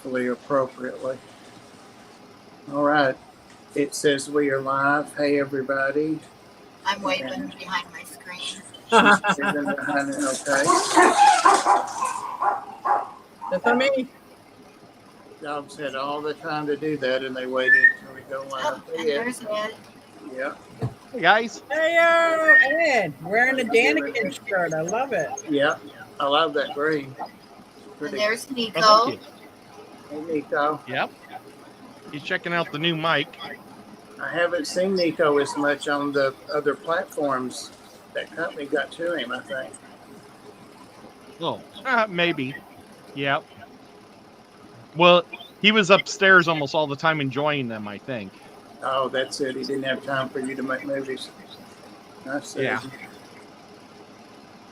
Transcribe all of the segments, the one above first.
hopefully appropriately. All right. It says we are live. Hey, everybody. I'm waving behind my screen. She's waving behind it. Okay. That's on me. Dogs had all the time to do that, and they waited until we go live. Oh, and there's Ed. Yeah. Hey guys. Hey, Ed, wearing a Daniken shirt. I love it. Yeah. I love that green. And there's Nico. Oh, thank you. Hey, Nico. Yep. He's checking out the new mic. I haven't seen Nico as much on the other platforms. That company got to him, I think. Oh, maybe. Yep. Well, he was upstairs almost all the time enjoying them, I think. Oh, that's it. He didn't have time for you to make movies. I see. Yeah.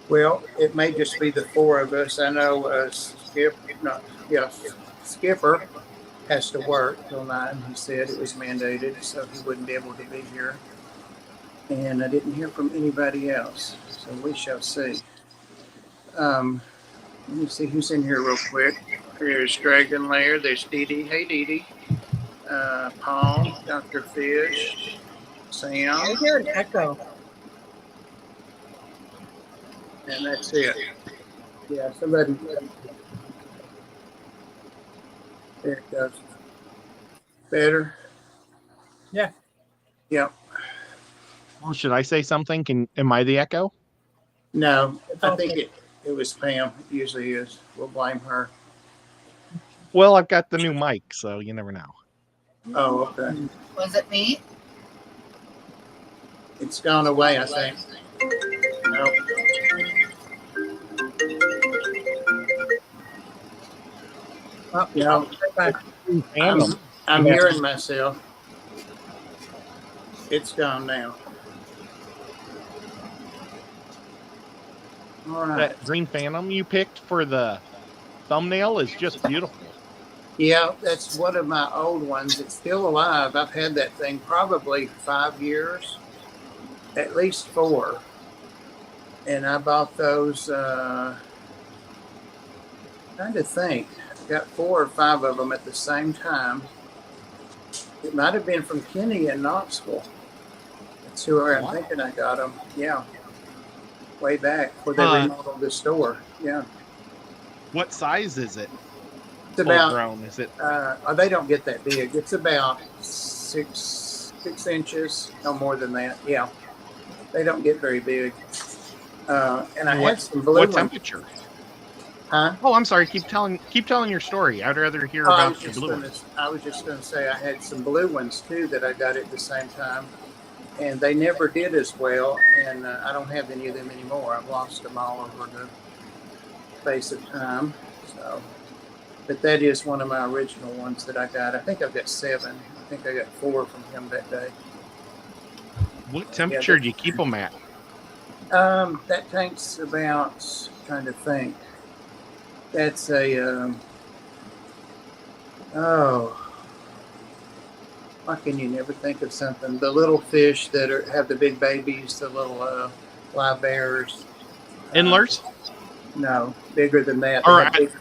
Well, it may just be the four of us. I know Skipper has to work till 9. He said it was mandated, so he wouldn't be able to be here. And I didn't hear from anybody else, so we shall see. Let me see who's in here real quick. Here's Dragon Lair. There's Dee Dee. Hey, Dee Dee. Paul, Dr. Fish, Sam. I hear an echo. And that's it. Yeah, somebody. There it goes. Better? Yeah. Yep. Well, should I say something? Am I the echo? No, I think it was Pam. It usually is. We'll blame her. Well, I've got the new mic, so you never know. Oh, okay. Was it me? It's gone away, I think. No. Oh, Yeah. I'm hearing myself. It's gone now. All right. That green Phantom you picked for the thumbnail is just beautiful. Yeah, that's one of my old ones. It's still alive. I've had that thing probably 5 years, at least 4. And I bought those, trying to think, got 4 or 5 of them at the same time. It might have been from Kenny in Knoxville. That's where I'm thinking I got them. Yeah. Way back before they remodeled the store. Yeah. What size is it? It's about, grown, is it? They don't get that big. It's about 6 inches, no more than that. Yeah. They don't get very big. And I had some blue What ones. temperature? Huh? Oh, I'm sorry. Keep telling your story. I'd rather hear about your blue ones. I was just going to say I had some blue ones too that I got at the same time, and they never did as well. And I don't have any of them anymore. I've lost them all over the face of time. So, but that is one of my original ones that I got. I think I've got 7. I think I got 4 from him that day. What temperature do you keep them at? That tank's about, trying to think. That's a, why can you never think of something? The little fish that have the big babies, the little live bears. Inlers? No, bigger than that. All right.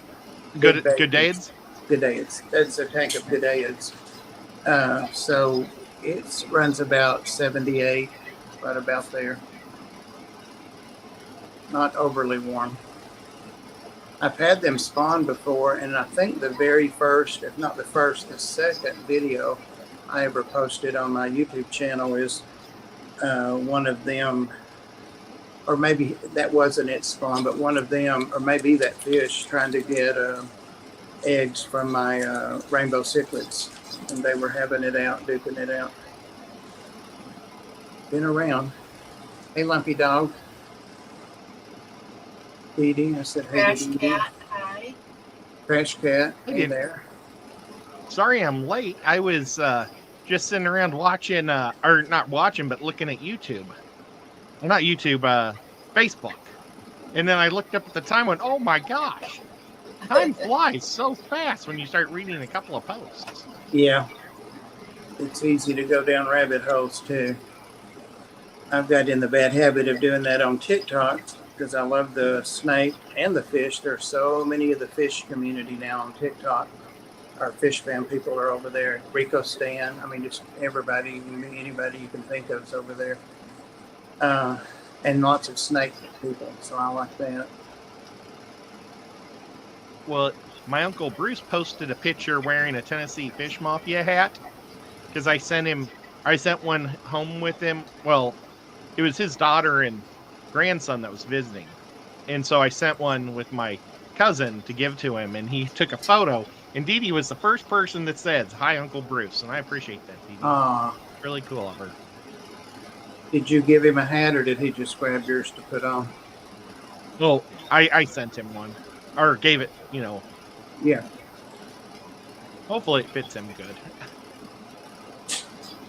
Goodaids? Goodaids. That's a tank of Goodaids. So it runs about 78, right about there. Not overly warm. I've had them spawn before, and I think the very first, if not the first, the second video I ever posted on my YouTube channel is one of them, or maybe that wasn't its spawn, but one of them, or maybe that fish trying to get eggs from my rainbow cichlids, and they were having it out, duking it out. Been around. Hey, Lumpy Dog. Dee Dee, I said, hey, Crash Dee Dee. Cat, hi. Crash Cat, hey there. Sorry I'm late. I was just sitting around watching, or not watching, but looking at YouTube. Well, not YouTube, Facebook. And then I looked up at the time and went, oh my gosh. Time flies so fast when you start reading a couple of posts. Yeah. It's easy to go down rabbit holes, too. I've got in the bad habit of doing that on TikTok because I love the snake and the fish. There's so many of the fish community now on TikTok. our fish fan people are over there. Rico Stan, I mean, just everybody, anybody you can think of is over there. And lots of snake people, so I like that. Well, my Uncle Bruce posted a picture wearing a Tennessee Fish Mafia hat because I sent one home with him. Well, it was his daughter and grandson that was visiting. And so I sent one with my cousin to give to him, and he took a photo. And Dee Dee was the first person that says, "Hi, Uncle Bruce," and I appreciate that, Dee Dee. Really cool of her. Did you give him a hat, or did he just grab yours to put on? Well, I sent him one, or gave it, Yeah. Hopefully it fits him good.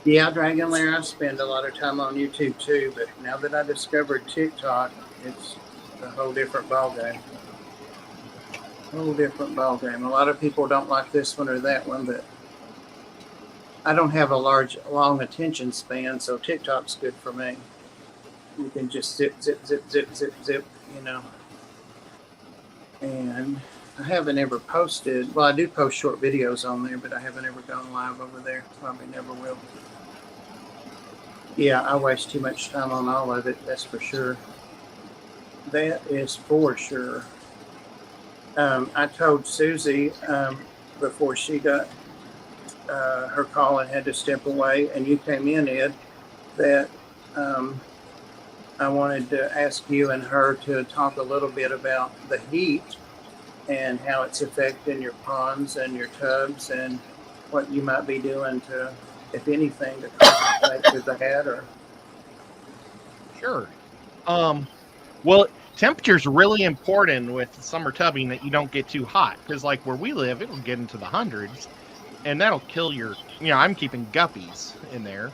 Yeah, Dragon Lair, I spend a lot of time on YouTube too, but now that I discovered TikTok, it's a whole different ballgame. Whole different ballgame. A lot of people don't like this one or that one, but I don't have a long attention span, so TikTok's good for me. You can just zip, And I haven't ever posted, well, I do post short videos on there, but I haven't ever gone live over there. Probably never will. Yeah, I waste too much time on all of it, that's for sure. That is for sure. I told Susie before she got her call and had to step away, and you came in, Ed, that I wanted to ask you and her to talk a little bit about the heat and how it's affecting your ponds and your tubs and what you might be doing to, if anything, to compensate for that. Or Sure. Well, temperature's really important with summer tubbing, that you don't get too hot, because like where we live, it'll get into the hundreds, and that'll kill your. I'm keeping guppies in there,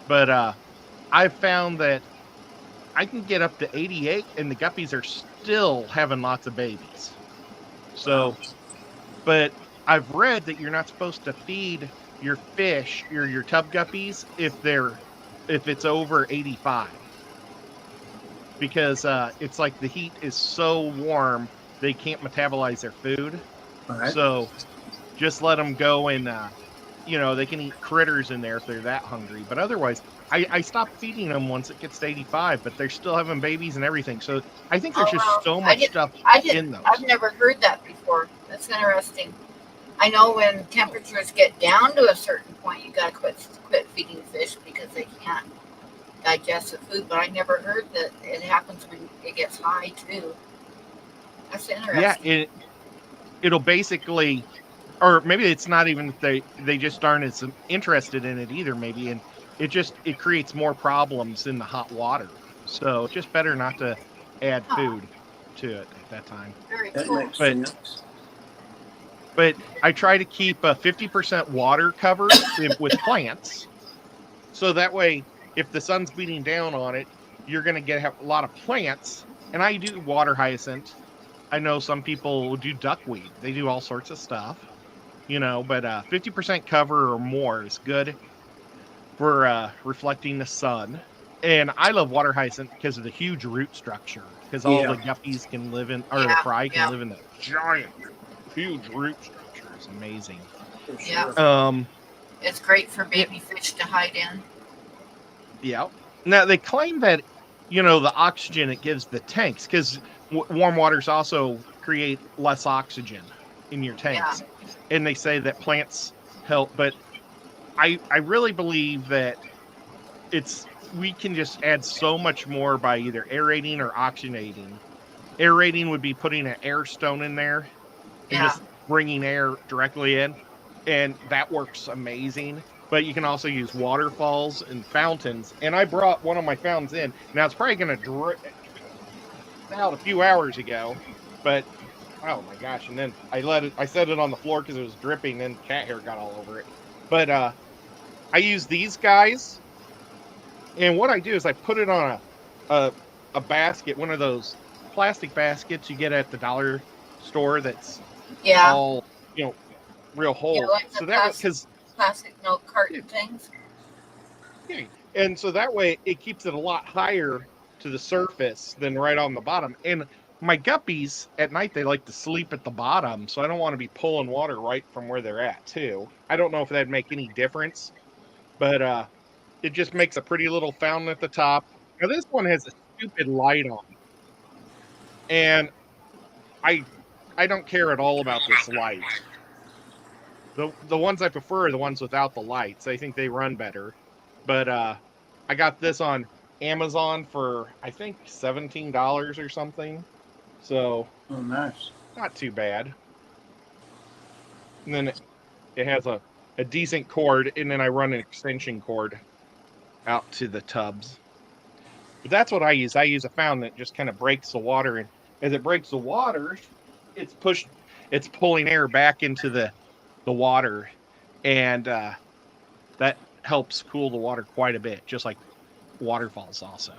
but I've found that I can get up to 88, and the guppies are still having lots of babies. So, but I've read that you're not supposed to feed your fish, your tub guppies, if it's over 85. Because it's like the heat is so warm, they can't metabolize their food. right. So just let them go, and they can eat critters in there if they're that hungry. But otherwise, I stopped feeding them once it gets to 85, but they're still having babies and everything. So I think there's just so much stuff in those. I've never heard that before. That's interesting. I know when temperatures get down to a certain point, you gotta quit feeding fish because they can't digest the food. But I never heard that it happens when it gets high too. That's interesting. Yeah, it'll basically, or maybe it's not even that they just aren't as interested in it either. Maybe, and it creates more problems in the hot water. So it's just better not to add food to it at that time. Very That cool. makes sense. But I try to keep a 50% water covered with plants, so that way, if the sun's beating down on it, you're going to have a lot of plants. And I do water hyacinth. I know some people do duckweed. They do all sorts of stuff, but 50% cover or more is good for reflecting the sun. And I love water hyacinth because of the huge root structure, because all the guppies can live in, or the fry can live in the giant, huge root structure. It's amazing. Yeah. It's great for baby fish to hide in. Yeah. Now they claim that, the oxygen it gives the tanks, because warm waters also create less oxygen in your tanks, and they say that plants help. But I really believe that we can just add so much more by either aerating or oxygenating. Aerating would be putting an air stone in there and just bringing air directly in, and that works amazing. But you can also use waterfalls and fountains. And I brought one of my fountains in. Now it's probably going to drip out a few hours ago, but oh my gosh! And then I set it on the floor because it was dripping, and cat hair got all over it. But I use these guys, and what I do is I put it on a basket, one of those plastic baskets you get at the dollar store. That's all real whole. Like so that because plastic milk carton things. And so that way it keeps it a lot higher to the surface than right on the bottom. And my guppies at night, they like to sleep at the bottom, so I don't want to be pulling water right from where they're at too. I don't know if that'd make any difference, but it just makes a pretty little fountain at the top. Now this one has a stupid light on, and I I don't care at all about this light. The ones I prefer are the ones without the lights. I think they run better. But I got this on Amazon for I think $17 or something. So Oh, nice. not too bad. And then it has a decent cord, and then I run an extension cord out to the tubs. But that's what I use. I use a fountain that just kind of breaks the water, and as it breaks the water, it's pulling air back into the water, and that helps cool the water quite a bit, just like waterfalls also.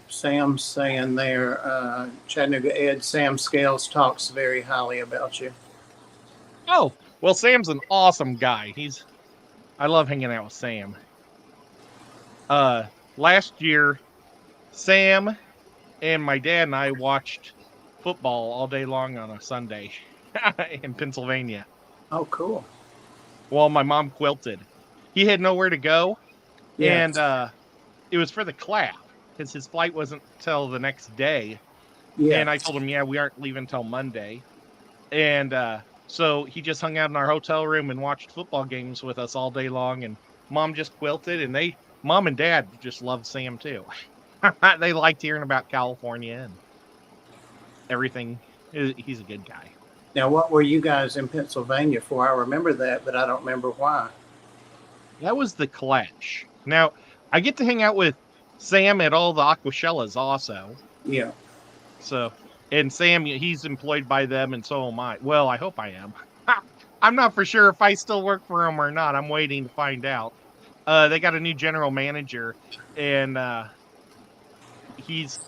Sam's saying there, Chattanooga Ed, Sam Scales talks very highly about you. Oh, well, Sam's an awesome guy. I love hanging out with Sam. Last year, Sam and my dad and I watched football all day long on a Sunday in Pennsylvania Oh, cool. while my mom quilted. He had nowhere to go, Yeah. and it was for the clap because his flight wasn't till the next day. Yeah. And I told him, yeah, we aren't leaving till Monday. And so he just hung out in our hotel room and watched football games with us all day long. And mom just quilted, and mom and dad just loved Sam too. They liked hearing about California and everything. He's a good guy. Now, what were you guys in Pennsylvania for? I remember that, but I don't remember why. That was the Clash. Now, I get to hang out with Sam at all the Aquashellas also. Yeah. So, and Sam, he's employed by them, and so am I. Well, I hope I am. I'm not for sure if I still work for them or not. I'm waiting to find out. They got a new general manager, and he's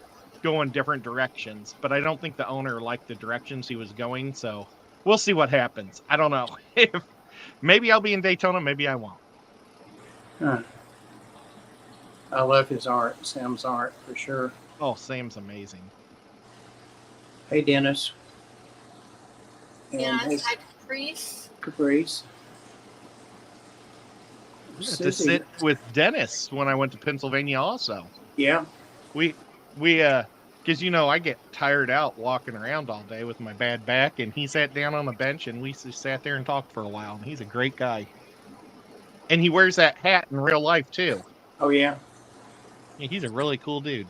going different directions, but I don't think the owner liked the directions he was going, so we'll see what happens. I don't know. Maybe I'll be in Daytona, maybe I won't. Huh. I love his art, Sam's art, for sure. Oh, Sam's amazing. Hey, Dennis. Yeah, hey, hi, Caprice. Caprice. I got to Susie. sit with Dennis when I went to Pennsylvania also. Yeah. We because I get tired out walking around all day with my bad back, and he sat down on a bench and we just sat there and talked for a while, and he's a great guy. And he wears that hat in real life too. Oh, yeah. Yeah, he's a really cool dude.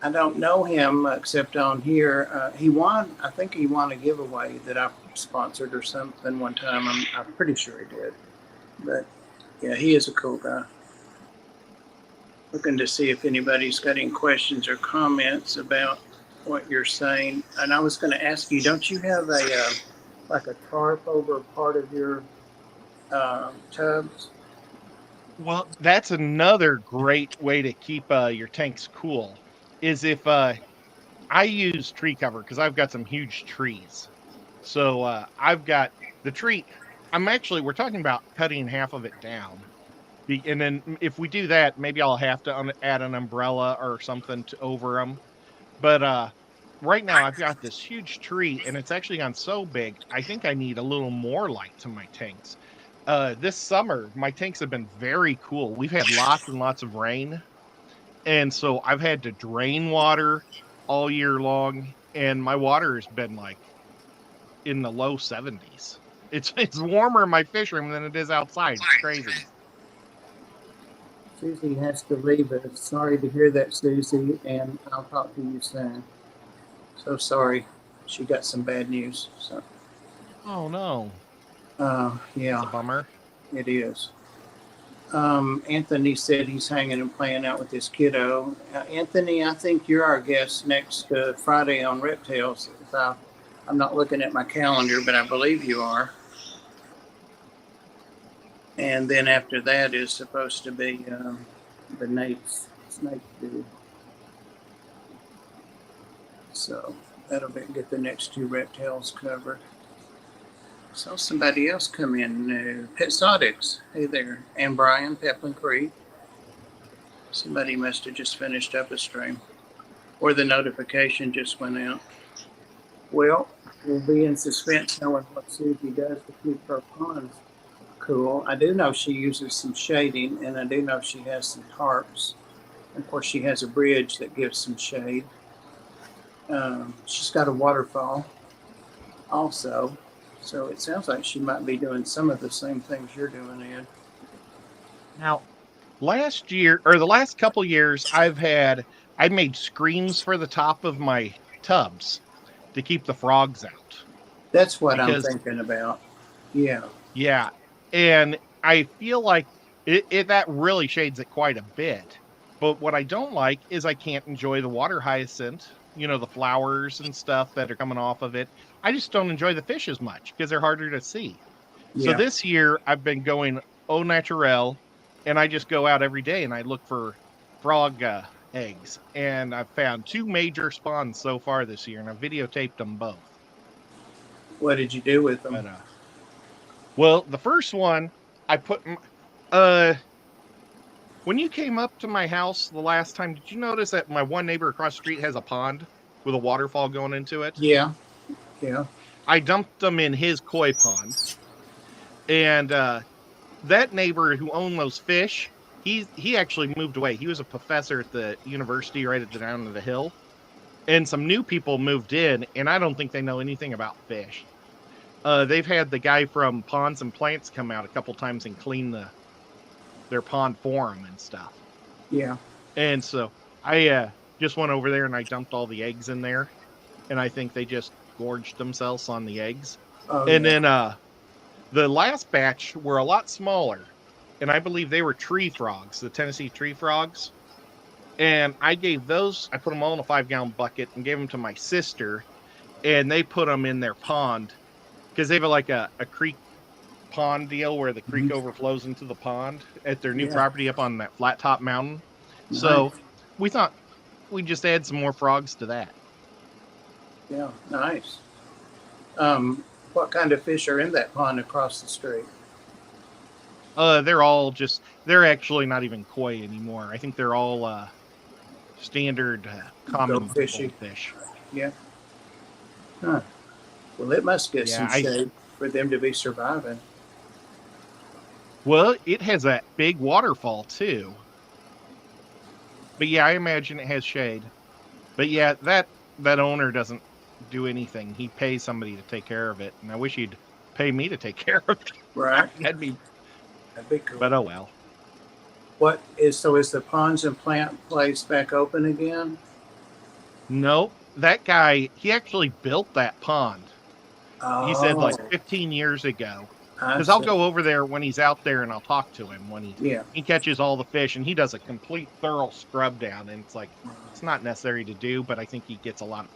I don't know him except on here. I think he won a giveaway that I sponsored or something one time. I'm pretty sure he did. But yeah, he is a cool guy. Looking to see if anybody's got any questions or comments about what you're saying. And I was going to ask you, don't you have like a tarp over part of your tubs? Well, that's another great way to keep your tanks cool. Is if I use tree cover because I've got some huge trees. So I've got the tree. We're talking about cutting half of it down. And then if we do that, maybe I'll have to add an umbrella or something over them. But right now I've got this huge tree, and it's actually gone so big, I think I need a little more light to my tanks. This summer, my tanks have been very cool. We've had lots and lots of rain. And so I've had to drain water all year long, and my water has been like in the low 70s. It's warmer in my fish room than it is outside. It's crazy. Susie has to leave us. Sorry to hear that, Susie, and I'll talk to you soon. So sorry. She got some bad news. So. Oh, no. Yeah. It's a bummer. It is. Anthony said he's hanging and playing out with his kiddo. Anthony, I think you're our guest next Friday on Reptiles. I'm not looking at my calendar, but I believe you are. And then after that is supposed to be the Nate's snake dude. So that'll get the next two reptiles covered. Saw somebody else come in new. Petsodics. Hey there. And Brian, Peplin Creek. Somebody must have just finished up a stream. or the notification just went out. Well, we'll be in suspense knowing what Susie does to keep her ponds cool. I do know she uses some shading, and I do know she has some tarps. Of course, she has a bridge that gives some shade. She's got a waterfall also. So it sounds like she might be doing some of the same things you're doing, Ed. Now, last year or the last couple years, I made screens for the top of my tubs to keep the frogs out. That's what I'm Because thinking about. Yeah. yeah, and I feel like it that really shades it quite a bit. But what I don't like is I can't enjoy the water hyacinth, the flowers and stuff that are coming off of it. I just don't enjoy the fish as much because they're harder to see. So Yeah. this year I've been going au naturel, and I just go out every day and I look for frog eggs. And I've found 2 major spawns so far this year, and I've videotaped them both. What did you do with them? But well, the first one I put uh when you came up to my house the last time, did you notice that my one neighbor across the street has a pond with a waterfall going into it? Yeah. Yeah. I dumped them in his koi pond. And that neighbor who owned those fish, he actually moved away. He was a professor at the university right at the down of the hill. And some new people moved in, and I don't think they know anything about fish. They've had the guy from Ponds and Plants come out a couple times and clean their pond for them and stuff. Yeah. And so I just went over there and I dumped all the eggs in there, and I think they just gorged themselves on the eggs. Oh, And yeah. then the last batch were a lot smaller, and I believe they were tree frogs, the Tennessee tree frogs. And I put them all in a 5-gallon bucket and gave them to my sister, and they put them in their pond because they have like a creek pond deal where the creek overflows into the pond at their new property up on that flat top mountain. Nice. So we thought we'd just add some more frogs to that. Yeah. Nice. What kind of fish are in that pond across the street? They're actually not even koi anymore. I think they're all standard common fishy fish. Yeah. Huh. Well, it must get some I- shade for them to be surviving. Well, it has that big waterfall too. But yeah, I imagine it has shade. But yeah, that owner doesn't do anything. He pays somebody to take care of it, and I wish he'd pay me to take care of it. Right. That'd be cool. But oh well. Is the Ponds and Plant place back open again? No, that guy, he actually built that pond. He said like Oh, 15 years ago. I Because I'll see. go over there when he's out there and I'll talk to him when Yeah. he catches all the fish, and he does a complete thorough scrub down, and it's like it's not necessary to do, but I think he gets a lot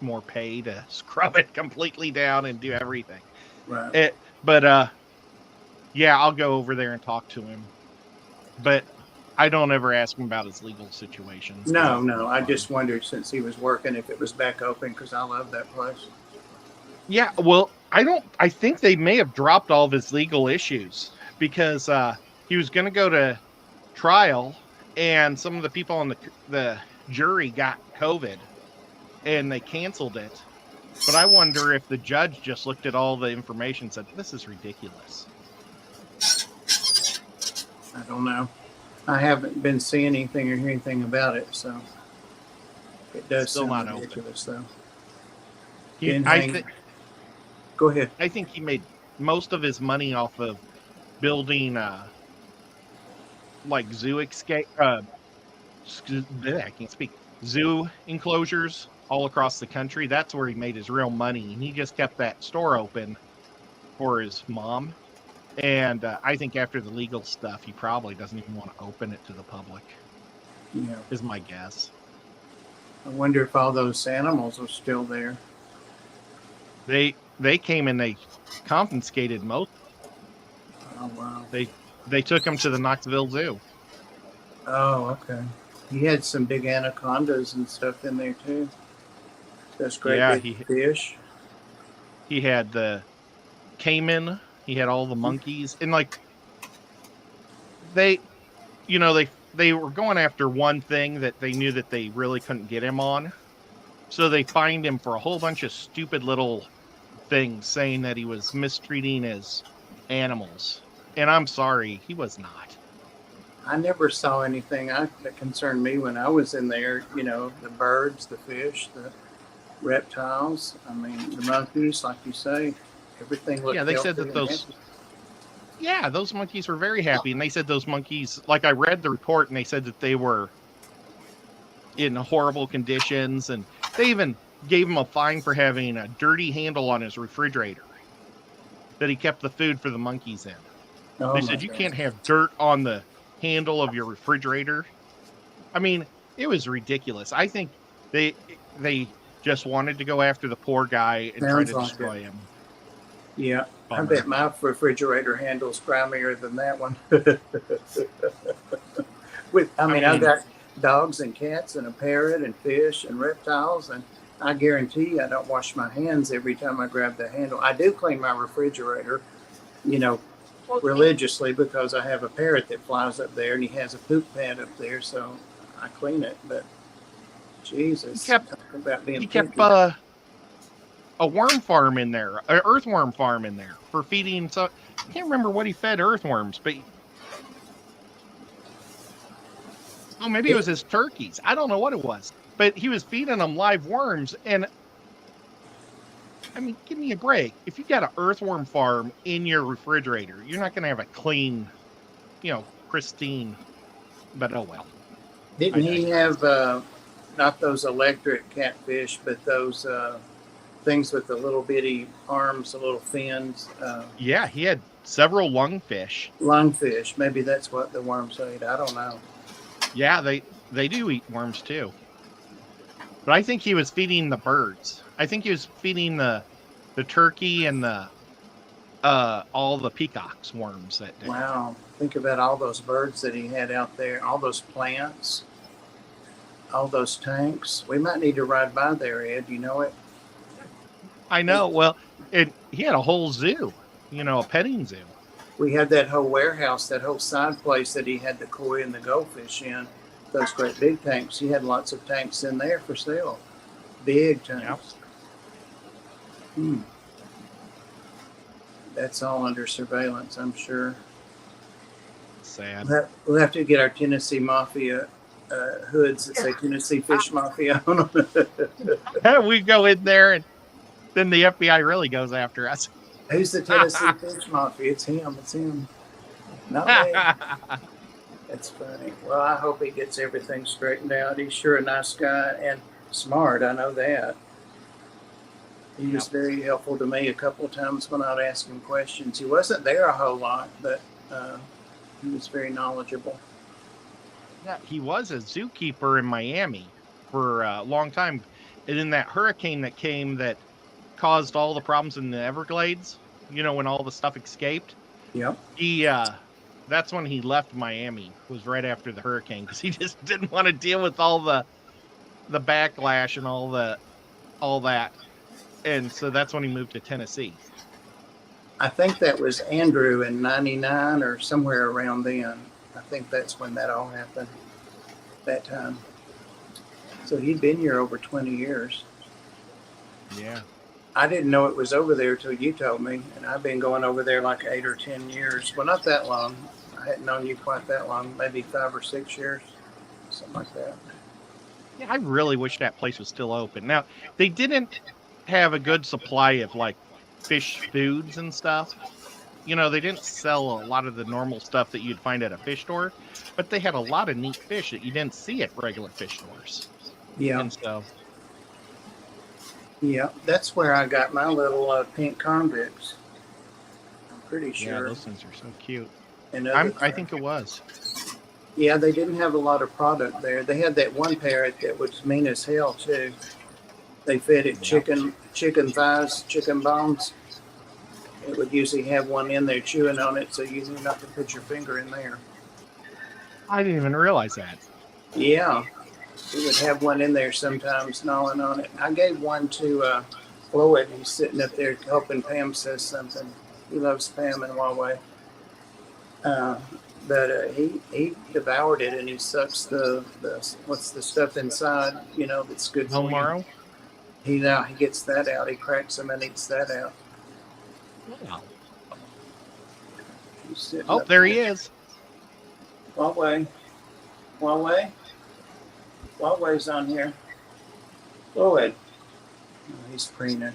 more pay to scrub it completely down and do everything. Right. Yeah, I'll go over there and talk to him. But I don't ever ask him about his legal situations. No. I just wondered since he was working if it was back open because I love that place. Yeah, well, I think they may have dropped all of his legal issues because he was going to go to trial, and some of the people on the jury got COVID, and they canceled it. But I wonder if the judge just looked at all the information and said, this is ridiculous. I don't know. I haven't been seeing anything or hearing anything about it, so it does Still sound not ridiculous, though. I Go ahead. think he made most of his money off of building like zoo I can't speak. Zoo enclosures all across the country. That's where he made his real money, and he just kept that store open for his mom. And I think after the legal stuff, he probably doesn't even want to open it to the public. Yeah. Is my guess. I wonder if all those animals are still there. They came and they confiscated most. Oh, wow. They took him to the Knoxville Zoo. Oh, okay. He had some big anacondas and stuff in there, too. That's great big fish. He had the caiman. He had all the monkeys, and like they they were going after one thing that they knew that they really couldn't get him on. So they fined him for a whole bunch of stupid little things, saying that he was mistreating his animals. And I'm sorry, he was not. I never saw anything that concerned me when I was in there. You know, the birds, the fish, the reptiles. I mean, the monkeys, like you say, everything looked They said healthy that and those happy. those monkeys were very happy. And they said those monkeys, like I read the report, and they said that they were in horrible conditions. And they even gave him a fine for having a dirty handle on his refrigerator that he kept the food for the monkeys in. Oh They my said you God. can't have dirt on the handle of your refrigerator. I mean, it was ridiculous. I think they just wanted to go after the poor guy and try Sounds to like destroy it. him. Yeah, I Bummer. bet my refrigerator handle's grimier than that one. I mean, I've got dogs and cats and a parrot and fish and reptiles, and I guarantee I don't wash my hands every time I grab the handle. I do clean my refrigerator, you know, religiously, because I have a parrot that flies up there and he has a poop pad up there, so I clean it. But Jesus, talk about being He kept picky. a worm farm in there, an earthworm farm in there for feeding. So I can't remember what he fed earthworms, but maybe it was his turkeys. I don't know what it was, but he was feeding them live worms. And I mean, give me a break. If you got an earthworm farm in your refrigerator, you're not going to have a clean, pristine. But oh well. Didn't he have not those electric catfish, but those things with the little bitty arms, the little fins? Yeah, he had several lungfish. Lungfish. Maybe that's what the worms ate. I don't know. Yeah, they do eat worms too. But I think he was feeding the birds. I think he was feeding the turkey and the all the peacocks worms that day. Wow. Think about all those birds that he had out there, all those plants, all those tanks. We might need to ride by there, Ed. You know it? I know. Well, he had a whole zoo, a petting zoo. We had that whole warehouse, that whole side place that he had the koi and the goldfish in, those great big tanks. He had lots of tanks in there for sale. Big tanks. Yep. That's all under surveillance, I'm sure. Sad. We'll have to get our Tennessee Mafia hoods that say Tennessee Fish Mafia on them. We go in there, and then the FBI really goes after us. Who's the Tennessee Fish Mafia? It's him. It's him. Not me. That's funny. Well, I hope he gets everything straightened out. He's sure a nice guy and smart. I know that. He was very helpful to me a couple of times when I'd ask him questions. He wasn't there a whole lot, but he was very knowledgeable. Yeah, he was a zookeeper in Miami for a long time. And then that hurricane that came that caused all the problems in the Everglades, when all the stuff escaped. Yep. That's when he left Miami, was right after the hurricane, because he just didn't want to deal with all the backlash and all that. And so that's when he moved to Tennessee. I think that was Andrew in 99 or somewhere around then. I think that's when that all happened, that time. So he'd been here over 20 years. Yeah. I didn't know it was over there till you told me, and I've been going over there like 8 or 10 years. Well, not that long. I hadn't known you quite that long, maybe 5 or 6 years, something like that. Yeah, I really wish that place was still open. Now, they didn't have a good supply of like fish foods and stuff. They didn't sell a lot of the normal stuff that you'd find at a fish store, but they had a lot of neat fish that you didn't see at regular fish stores. Yeah. And so. Yeah, that's where I got my little pink convicts. I'm pretty sure. Yeah, those things are so cute. And I think it was. Yeah, they didn't have a lot of product there. They had that one parrot that was mean as hell too. They fed it chicken thighs, chicken bones. It would usually have one in there chewing on it, so you knew not to put your finger in there. I didn't even realize that. Yeah, it would have one in there sometimes gnawing on it. I gave one to Floyd. He's sitting up there helping Pam says something. He loves Pam and Huawei. but he devoured it, and he sucks the what's the stuff inside, that's good for Bone you. marrow. He gets that out. He cracks them and eats that out. Wow. He's sitting Oh, up there he is. Huawei's on here. Go ahead. Oh, he's preening.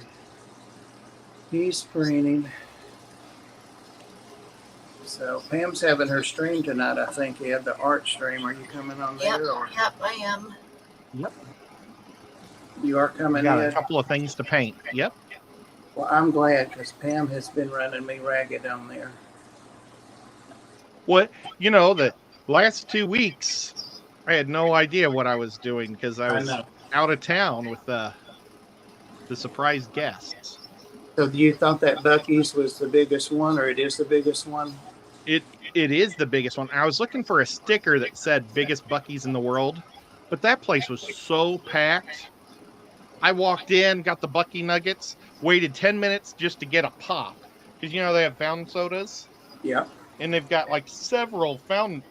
So Pam's having her stream tonight. I think you have the art stream. Are you coming on there? Yep, I am. Yep. You are coming Got in. a couple of things to paint. Yep. Well, I'm glad because Pam has been running me ragged on there. What the last 2 weeks, I had no idea what I was doing because I was out of town with the surprise guests. So you thought that Buc-ee's was the biggest one, or it is the biggest one? It is the biggest one. I was looking for a sticker that said biggest Buc-ee's in the world, but that place was so packed. I walked in, got the Buc-ee nuggets, waited 10 minutes just to get a pop. Because they have fountain sodas. Yeah. And they've got several fountain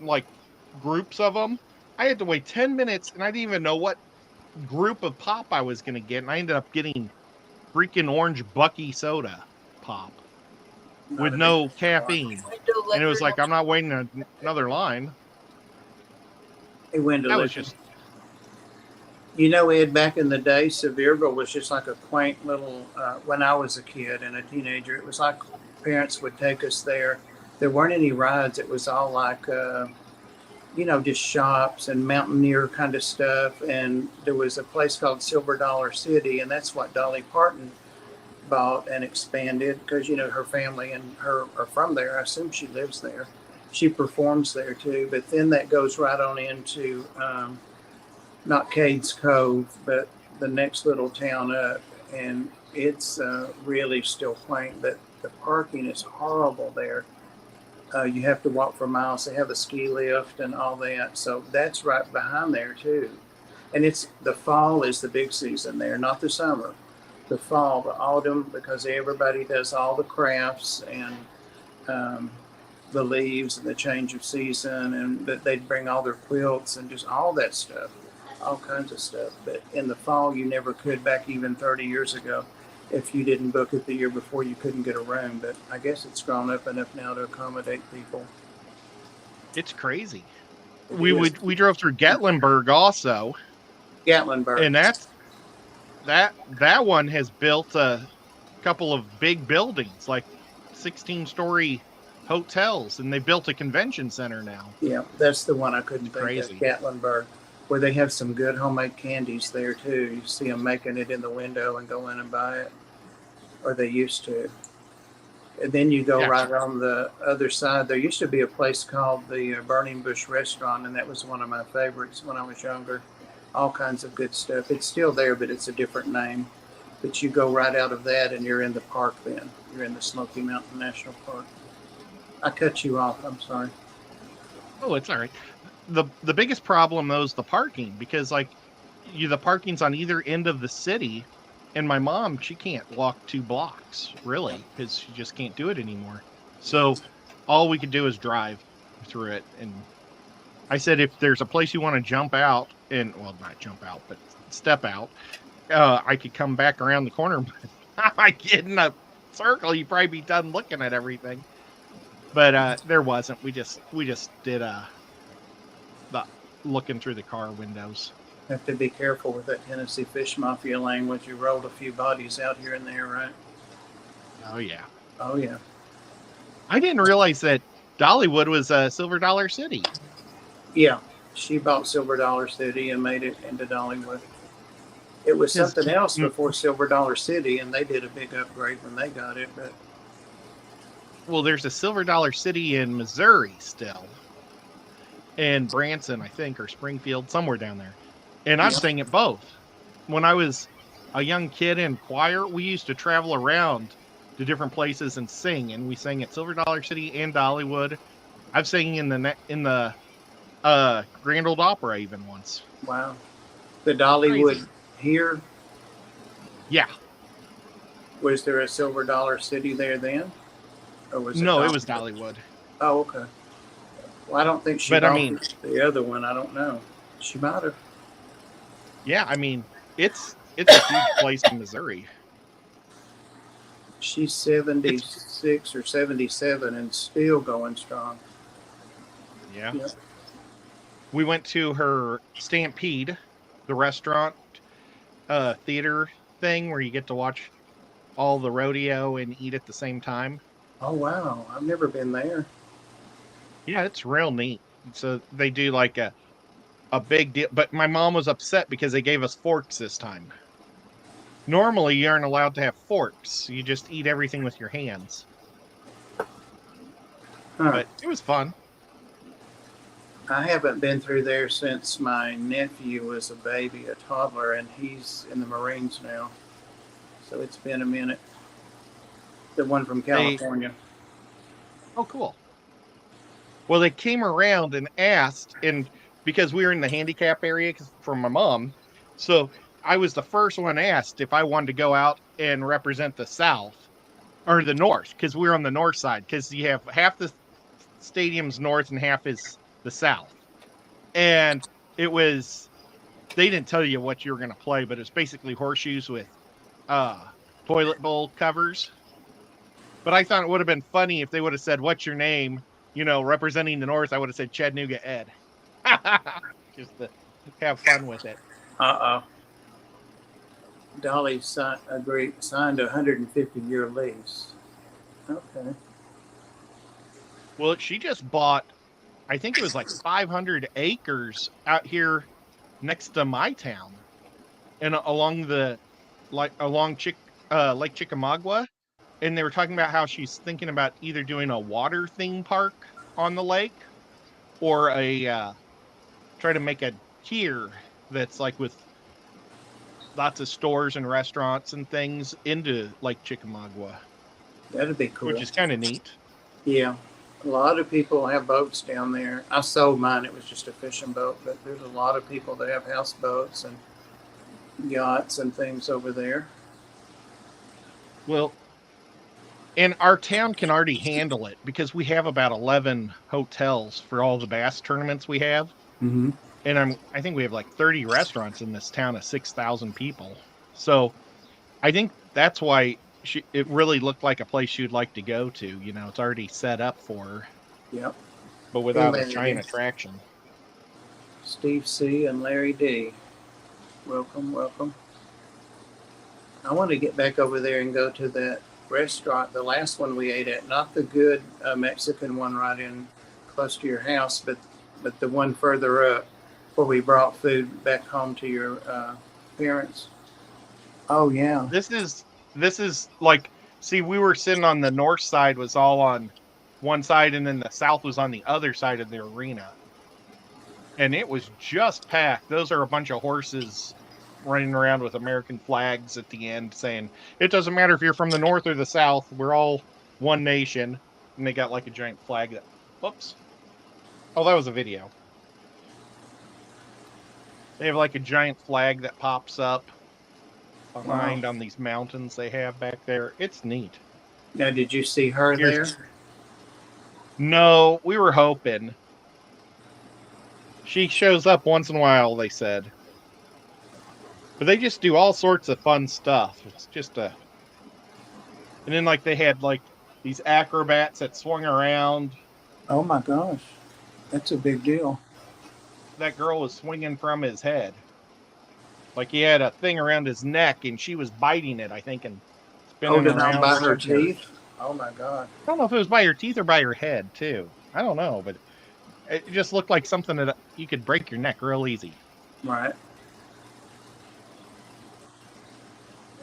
groups of them. I had to wait 10 minutes and I didn't even know what group of pop I was gonna get, and I ended up getting freaking orange Buc-ee soda pop with no caffeine. And it was like, I'm not waiting another line. He went to that was just Ed, back in the day, Sevierville was just like a quaint little, when I was a kid and a teenager, it was like parents would take us there. There weren't any rides. It was all like, just shops and mountaineer kind of stuff. And there was a place called Silver Dollar City, and that's what Dolly Parton bought and expanded because, her family and her are from there. I assume she lives there. She performs there too. But then that goes right on into, not Cades Cove, but the next little town up, and it's really still quaint, but the parking is horrible there. You have to walk for miles. They have a ski lift and all that, so that's right behind there too. And it's the fall is the big season there, not the summer. The fall, the autumn, because everybody does all the crafts and the leaves and the change of season, and they'd bring all their quilts and just all that stuff. All kinds of stuff. But in the fall, you never could back even 30 years ago. If you didn't book it the year before, you couldn't get a room. But I guess it's grown up enough now to accommodate people. It's crazy. We drove through Gatlinburg also. Gatlinburg. And that one has built a couple of big buildings, 16-story hotels, and they built a convention center now. Yeah, that's the one I couldn't think crazy. of, Gatlinburg, where they have some good homemade candies there too. You see them making it in the window and go in and buy it, or they used to. And then you go right on the other side. There used to be a place called the Burning Bush Restaurant, and that was one of my favorites when I was younger. All kinds of good stuff. It's still there, but it's a different name. But you go right out of that, and you're in the park then. You're in the Smoky Mountain National Park. I cut you off. I'm sorry. Oh, it's all right. The biggest problem, though, is the parking, because, the parking's on either end of the city, and my mom, she can't walk 2 blocks, really, because she just can't do it anymore. So all we could do is drive through it. And I said, if there's a place you want to jump out, not jump out, but step out, I could come back around the corner. I get in a circle, you'd probably be done looking at everything. But there wasn't. We just did the looking through the car windows. Have to be careful with that Tennessee Fish Mafia language. You rolled a few bodies out here and there, right? Oh yeah. Oh yeah. I didn't realize that Dollywood was a Silver Dollar City. Yeah, she bought Silver Dollar City and made it into Dollywood. It was something else before Silver Dollar City, and they did a big upgrade when they got it. But there's a Silver Dollar City in Missouri still, and Branson, I think, or Springfield, somewhere down there. And I'm staying at both. When I was a young kid in choir, we used to travel around to different places and sing, and we sang at Silver Dollar City and Dollywood. I've sang in the Grand Ole Opera even once. Wow. The Dollywood Crazy. Here? Yeah. Was there a Silver Dollar City there then? Or was it No, it was Dollywood. Oh, okay. Well, I don't think she But I bought mean, the other one. I don't know. She might have. yeah, I mean, it's a huge place in Missouri. She's It's 76 or 77 and still going strong. yeah. Yeah. We went to her Stampede, the restaurant theater thing where you get to watch all the rodeo and eat at the same time. Oh, wow. I've never been there. Yeah, it's real neat. So they do like a big deal, but my mom was upset because they gave us forks this time. Normally, you aren't allowed to have forks. You just eat everything with your hands. Huh. But it was fun. I haven't been through there since my nephew was a baby, a toddler, and he's in the Marines now. So it's been a minute. The one from They California. oh cool. Well, they came around and asked, and because we were in the handicap area for my mom, so I was the first one asked if I wanted to go out and represent the South or the North, because we were on the North side, because you have half the stadium's North and half is the South. And it was, they didn't tell you what you were going to play, but it's basically horseshoes with uh, toilet bowl covers. But I thought it would have been funny if they would have said, "What's your name?" Representing the North, I would have said Chattanooga Ed, just to have fun with it. Uh oh. Dolly signed a 150-year lease. Okay. Well, she just bought, I think it was like 500 acres out here next to my town, and along the along Lake Chickamauga, and they were talking about how she's thinking about either doing a water theme park on the lake or a try to make a pier that's like with lots of stores and restaurants and things into Lake Chickamauga, That'd be which cool. is kind of neat. Yeah. A lot of people have boats down there. I sold mine. It was just a fishing boat, but there's a lot of people that have houseboats and yachts and things over there. Well, and our town can already handle it because we have about 11 hotels for all the bass tournaments we have. Mm-hmm. And I think we have like 30 restaurants in this town of 6,000 people. So I think that's why it really looked like a place she'd like to go to. It's already set up for her, Yep. but without a giant attraction. Steve C. and Larry D. Welcome, welcome. I want to get back over there and go to that restaurant, the last one we ate at, not the good Mexican one right in close to your house, but the one further up where we brought food back home to your parents. Oh yeah. This is like, see, we were sitting on the north side, was all on one side, and then the south was on the other side of the arena. And it was just packed. Those are a bunch of horses running around with American flags at the end saying, "It doesn't matter if you're from the north or the south, we're all one nation." And they got like a giant flag that, whoops. Oh, that was a video. They have like a giant flag that pops up behind on these mountains they have back there. It's neat. Now, did you see her there? No, we were hoping. She shows up once in a while, they said. But they just do all sorts of fun stuff. It's just and then like they had like these acrobats that swung around. Oh my gosh. That's a big deal. That girl was swinging from his head. Like he had a thing around his neck and she was biting it, I think, and spinning around by her teeth. Oh my god. I don't know if it was by her teeth or by her head too. I don't know, but it just looked like something that you could break your neck real easy. Right.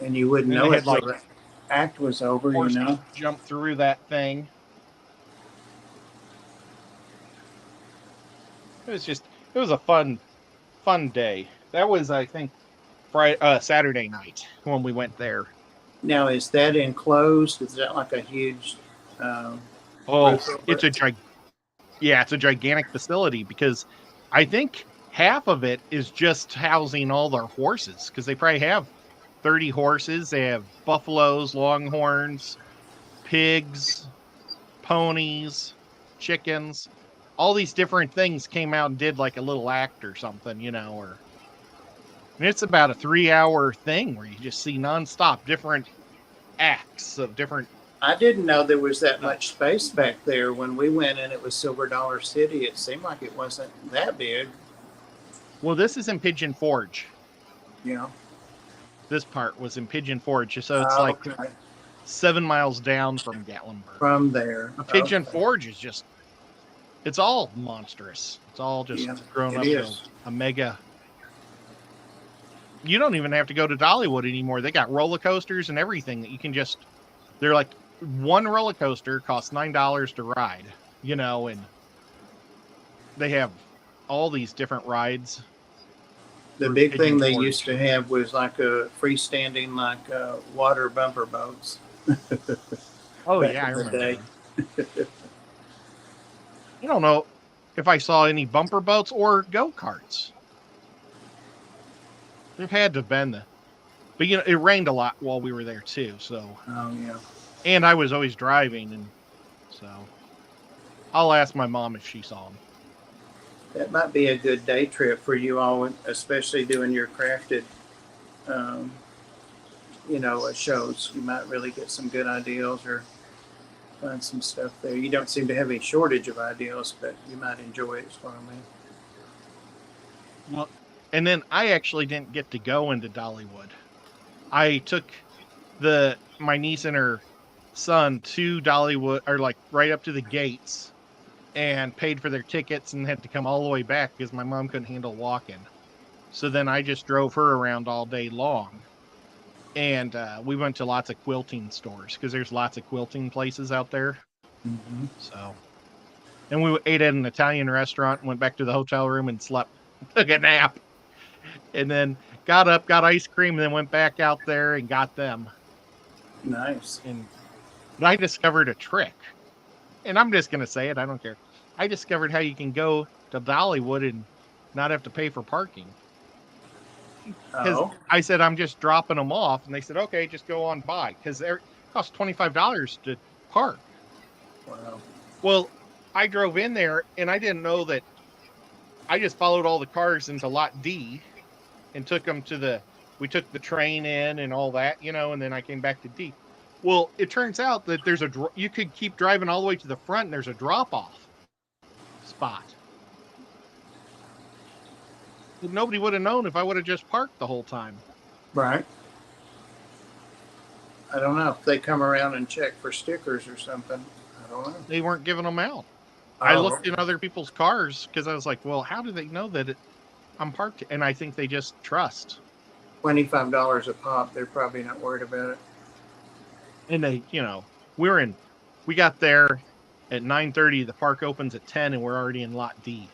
And you wouldn't know it until the act was over, Jump through that thing. It was a fun day. That was, I think, Saturday night when we went there. Now, is that enclosed? Is that like a huge? It's a gigantic facility because I think half of it is just housing all their horses because they probably have 30 horses. They have buffaloes, longhorns, pigs, ponies, chickens. all these different things came out and did like a little act or something, you know, or and it's about a 3-hour thing where you just see nonstop different acts of different. I didn't know there was that much space back there. When we went and it was Silver Dollar City, it seemed like it wasn't that big. Well, this is in Pigeon Forge. You know. This part was in Pigeon Forge, so it's like Okay. 7 miles down from Gatlinburg. From there. Pigeon Okay. Forge is just, it's all monstrous. It's all just grown up to a mega. You don't even have to go to Dollywood anymore. They got roller coasters and everything that you can just, they're like, one roller coaster costs $9 to ride, you know, and they have all these different rides. The big thing they used to have was like a freestanding, like water bumper boats. Oh, yeah, I remember. I don't know if I saw any bumper boats or go-karts. There had to have been but you know, it rained a lot while we were there too, so. Oh, yeah. And I was always driving, and so I'll ask my mom if she saw them. That might be a good day trip for you all, especially doing your crafted, you know, shows. You might really get some good ideas or find some stuff there. You don't seem to have any shortage of ideas, but you might enjoy it, is what I mean. Well, and then I actually didn't get to go into Dollywood. I took my niece and her son to Dollywood, or like right up to the gates, and paid for their tickets and had to come all the way back because my mom couldn't handle walking. So then I just drove her around all day long. And we went to lots of quilting stores because there's lots of quilting places out there. Mm-hmm. So, and we ate at an Italian restaurant, went back to the hotel room and slept, took a nap, and then got up, got ice cream, and then went back out there and got them. Nice. But I discovered a trick, and I'm just going to say it. I don't care. I discovered how you can go to Dollywood and not have to pay for parking. Because I said, I'm just dropping them off. And they said, okay, just go on by. Because it costs $25 to park. Wow. Well, I drove in there, and I didn't know that. I just followed all the cars into Lot D and took them we took the train in and all that, you know, and then I came back to D. Well, it turns out that you could keep driving all the way to the front, and there's a drop-off spot. Nobody would have known if I would have just parked the whole time. Right. I don't know if they come around and check for stickers or something. I don't know. They weren't giving them out. I looked in other people's cars because I was like, well, how do they know that I'm parked? And I think they just trust. $25 a pop. They're probably not worried about it. And they, you know, we got there at 9:30. The park opens at 10, and we're already in Lot D.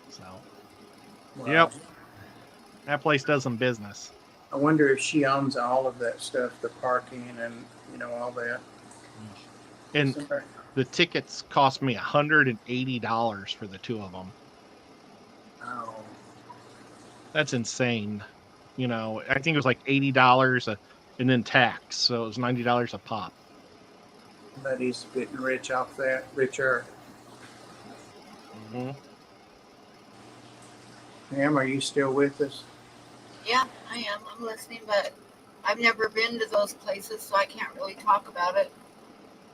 So, wow. Yep, that place does some business. I wonder if she owns all of that stuff, the parking and, you know, all that. And the tickets cost me $180 for the two of them. Oh. That's insane. You know, I think it was like $80 and then tax, so it was $90 a pop. But he's getting rich off that, richer. Mm-hmm. Pam, are you still with us? Yeah, I am. I'm listening, but I've never been to those places, so I can't really talk about it.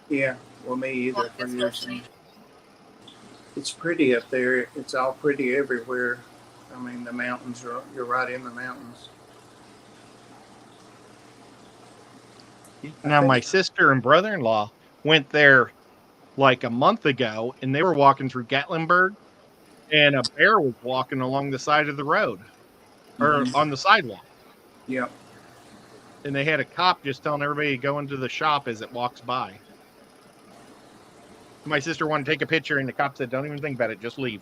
Yeah, well, me either. Just listening. It's pretty up there. It's all pretty everywhere. I mean, the mountains you're right in the mountains. Now, my sister and brother-in-law went there like a month ago, and they were walking through Gatlinburg, and a bear was walking along the side of the road, or on the sidewalk. Yep. And they had a cop just telling everybody to go into the shop as it walks by. My sister wanted to take a picture, and the cop said, don't even think about it, just leave.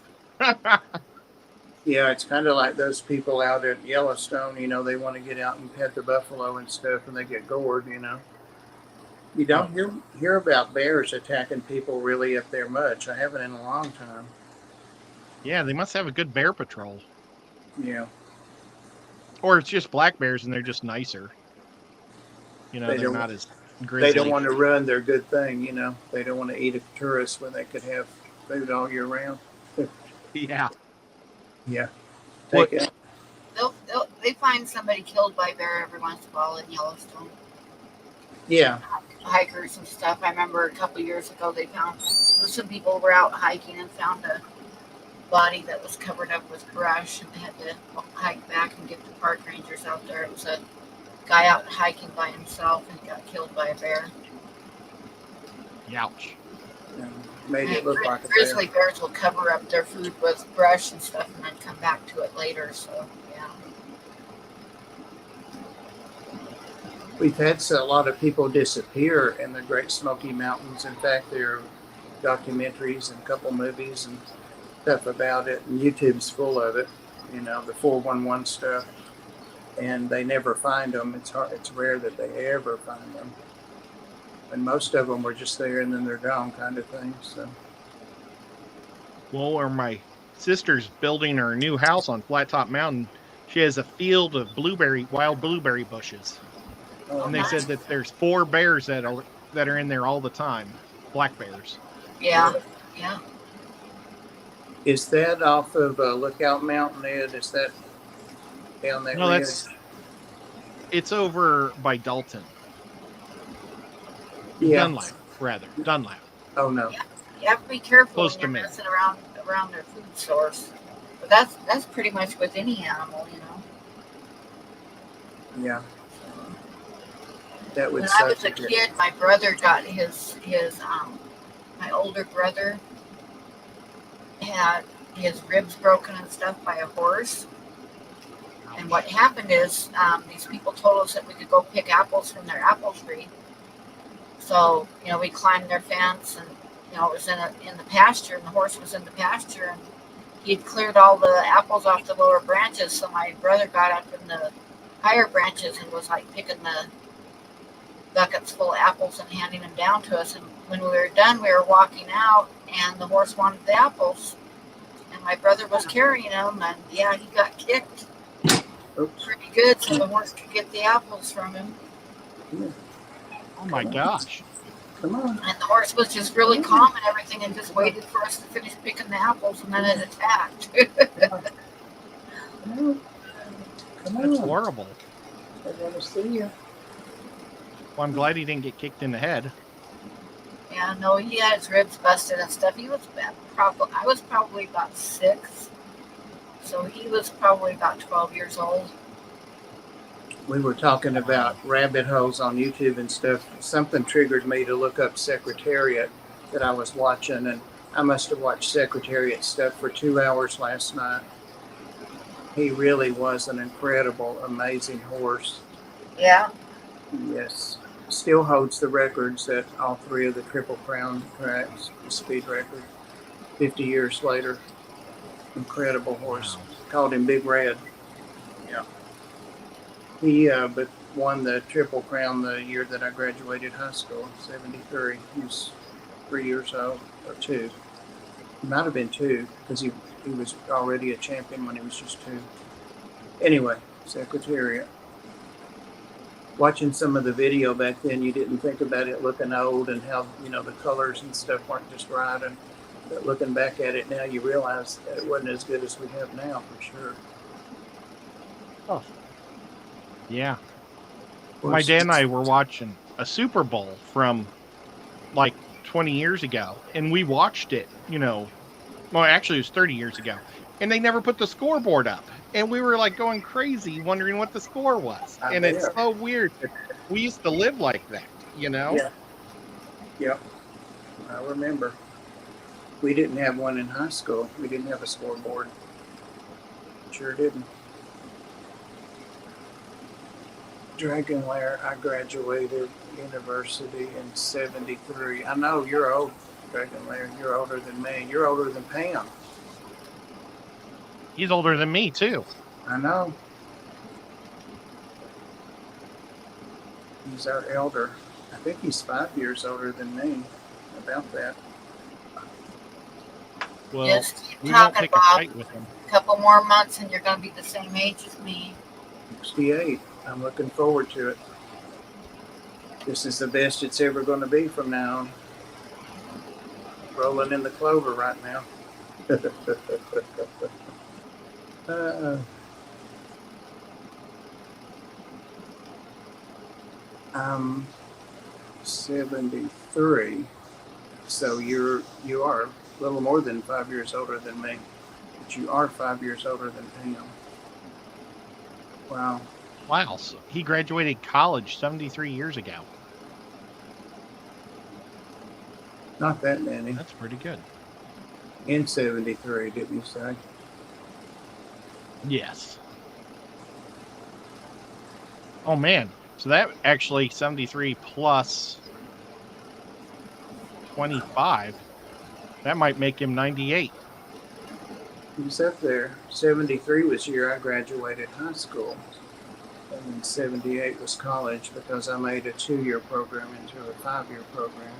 Yeah, it's kind of like those people out at Yellowstone, you know, they want to get out and pet the buffalo and stuff, and they get gored, you know. You don't hear about bears attacking people really up there much. I haven't in a long time. Yeah, they must have a good bear patrol. Yeah. Or it's just black bears, and they're just nicer. You know, they're not as grizzly. They don't want to ruin their good thing, you know. They don't want to eat a tourist when they could have food all year round. Yeah. Yeah. What- Take it. They find somebody killed by bear every once in a while in Yellowstone. Yeah. Hikers and stuff. I remember a couple years ago they found some people were out hiking and found a body that was covered up with brush, and they had to hike back and get the park rangers out there. It was a guy out hiking by himself and he got killed by a bear. Ouch. And made it look like a bear. Grizzly bears will cover up their food with brush and stuff and then come back to it later. So yeah. We've had a lot of people disappear in the Great Smoky Mountains. In fact, there are documentaries and a couple movies and stuff about it, and YouTube's full of it. You know, the 411 stuff, and they never find them. It's rare that they ever find them, and most of them were just there and then they're gone, kind of thing. So, Well, where my sister's building her new house on Flat Top Mountain, she has a field of wild blueberry bushes. And they said that there's 4 bears that are in there all the time. Black bears. Yeah. Yeah. is that off of Lookout Mountain, Ed? Is that down that No, ridge? it's over by Dalton. Yeah. Dunlap, rather. Dunlap. Oh no. Yeah. You have to be careful Close when to you're me. messing around their food source. But that's pretty much with any animal, you know. Yeah. That would When I was suck. a kid, my brother got his my older brother had his ribs broken and stuff by a horse. And what happened is these people told us that we could go pick apples from their apple tree. So, you know, we climbed their fence and, you know, it was in the pasture and the horse was in the pasture and he'd cleared all the apples off the lower branches. So my brother got up in the higher branches and was like picking the buckets full of apples and handing them down to us. And when we were done, we were walking out and the horse wanted the apples. And my brother was carrying them and yeah, he got kicked Oops. pretty good so the horse could get the apples from him. Oh my gosh. Come on. And the horse was just really calm and everything and just waited for us to finish picking the apples and then it attacked. Come on. Come That's on. horrible. I want to see you. Well, I'm glad he didn't get kicked in the head. Yeah, no, he had his ribs busted and stuff. He was I was probably about 6. So he was probably about 12 years old. We were talking about rabbit holes on YouTube and stuff. Something triggered me to look up Secretariat that I was watching, and I must have watched Secretariat stuff for 2 hours last night. He really was an incredible, amazing horse. Yeah. Yes. Still holds the records at all 3 of the Triple Crown tracks, the speed record, 50 years later. Incredible horse. Called him Big Red. Yeah. He but won the Triple Crown the year that I graduated high school, 73. He was 3 years old, or 2. He might have been 2, because he was already a champion when he was just 2. Anyway, Secretariat. Watching some of the video back then, you didn't think about it looking old and how, you know, the colors and stuff weren't just right. But looking back at it now, you realize that it wasn't as good as we have now, for sure. Oh. Yeah. My dad and I were watching a Super Bowl from like 20 years ago, and we watched it, you know, well, actually it was 30 years ago, and they never put the scoreboard up. And we were like going crazy wondering what the score was. And it's so weird. We used to live like that, you know? Yeah. Yep. I remember. We didn't have one in high school. We didn't have a scoreboard. Sure didn't. Dragon Lair, I graduated university in 73. I know you're old, Dragon Lair. You're older than me. You're older than Pam. He's older than me, too. I know. He's our elder. I think he's 5 years older than me. About that. Well, Just keep we won't talking, pick a Bob. fight with him. A couple more months and you're going to be the same age as me. 68. I'm looking forward to it. This is the best it's ever going to be from now on. rolling in the clover right now. uh, I'm 73, so you are a little more than 5 years older than me, but you are 5 years older than Pam. Wow. Wow. So he graduated college 73 years ago. Not that many. That's pretty good. In 73, didn't you say? Yes. Oh, man. So that actually 73 plus 25. That might make him 98. He's up there. 73 was the year I graduated high school. And then 78 was college because I made a 2-year program into a 5-year program.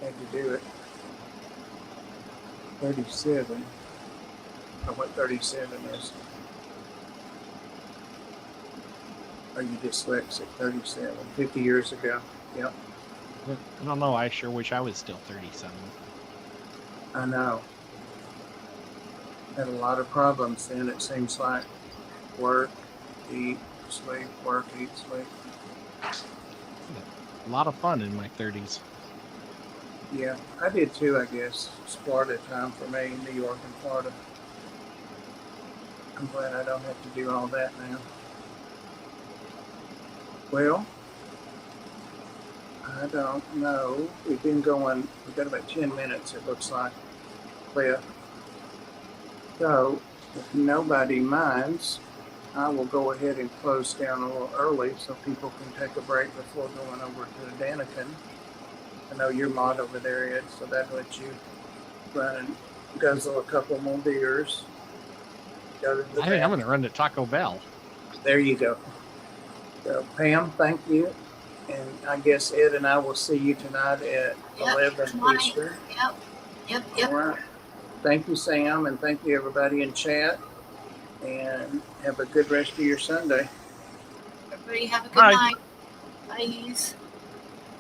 Had to do it. 37. Or what 37 is. Are you dyslexic? 37. 50 years ago. Yep. I don't know. I sure wish I was still 37. I know. Had a lot of problems then, it seems like. Work, eat, sleep, work, eat, sleep. A lot of fun in my 30s. Yeah, I did too, I guess. It's Florida time for me, New York and Florida. I'm glad I don't have to do all that now. Well, I don't know. We've got about 10 minutes, it looks like, left. So, if nobody minds, I will go ahead and close down a little early so people can take a break before going over to the Daniken. I know you're mod over there, Ed, so that lets you run and guzzle a couple more beers. Go to the I think I'm going to run to Taco Bell. There you go. So, Pam, thank you. And I guess Ed and I will see you tonight at 11 Eastern. Yep. All right. Thank you, Sam, and thank you, everybody in chat. And have a good rest of your Sunday. Everybody have a good Bye. night. Bye.